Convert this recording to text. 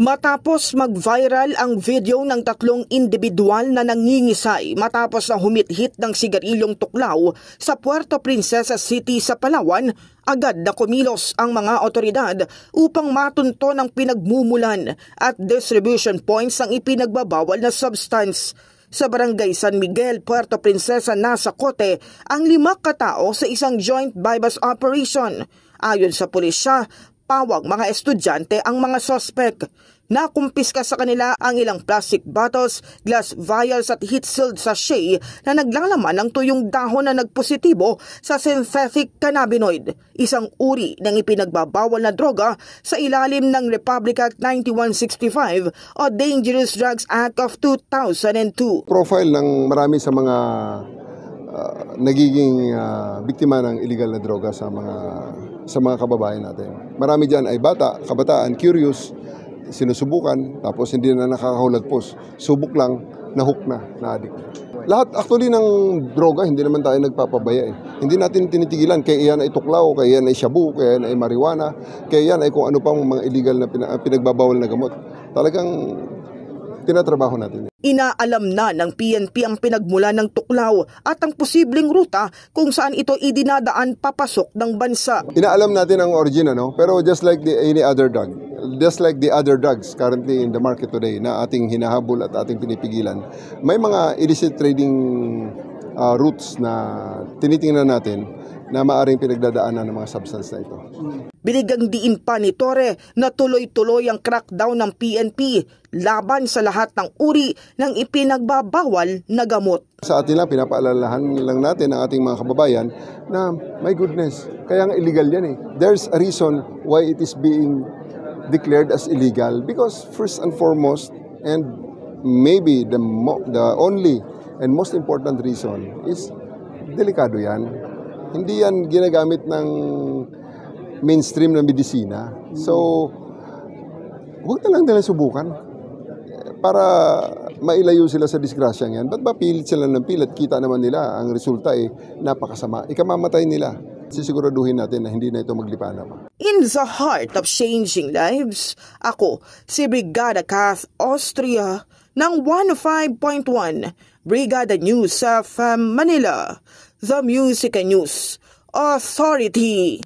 Matapos mag-viral ang video ng tatlong individual na nangingisay matapos na humit-hit ng sigarilyong tuklaw sa Puerto Princesa City sa Palawan, agad na kumilos ang mga otoridad upang matunto ng pinagmumulan at distribution points ng ipinagbabawal na substance. Sa Barangay San Miguel, Puerto Princesa, nasa kote ang 5 katao sa isang joint bypass operation. Ayon sa pulisya, pawang mga estudyante ang mga sospek. Nakumpiska sa kanila ang ilang plastic bottles, glass vials at heat-sealed sachet na naglalaman ng tuyong dahon na nagpositibo sa synthetic cannabinoid, isang uri ng ipinagbabawal na droga sa ilalim ng Republic Act 9165 o Dangerous Drugs Act of 2002. Profile ng marami sa mga nagiging biktima ng illegal na droga sa mga kababayan natin. Marami diyan ay bata, kabataan, curious, sinusubukan, tapos hindi na nakakahulagpos. Subok lang, na-hook na addict. Lahat actually ng droga, hindi naman tayo nagpapabaya eh. Hindi natin tinitigilan, kaya yan ay tuklaw, kaya yan ay shabu, kaya yan ay marijuana, kaya yan ay kung ano pang mga illegal na pinagbabawal na gamot. Talagang tinatrabaho natin. Inaalam na ng PNP ang pinagmula ng tuklaw at ang posibleng ruta kung saan ito idinadaan papasok ng bansa. Inaalam natin ang origin, pero just like any other drug, just like the other drugs currently in the market today na ating hinahabol at ating pinipigilan, may mga illicit trading routes na tinitingnan natin na maaring pinagdadaanan ng mga substance na ito. Binigang diin pa ni Torre na tuloy-tuloy ang crackdown ng PNP laban sa lahat ng uri ng ipinagbabawal na gamot. Sa atin lang, pinapaalalahan lang natin ang ating mga kababayan na my goodness, kaya nga illegal yan eh. There's a reason why it is being declared as illegal because first and foremost, and maybe the only and most important reason is delikado yan. Hindi yan ginagamit ng mainstream na medisina. So, huwag na lang nila subukan para mailayo sila sa disgrasyang yan. Ba't ba pilit sila ng pilit? Kita naman nila, ang resulta ay napakasama. Ikamamatay nila. Sisiguraduhin natin na hindi na ito maglipana pa. In the heart of changing lives, ako si Brigada Kath Austria ng 105.1 Brigada News of Manila, the Music and News Authority.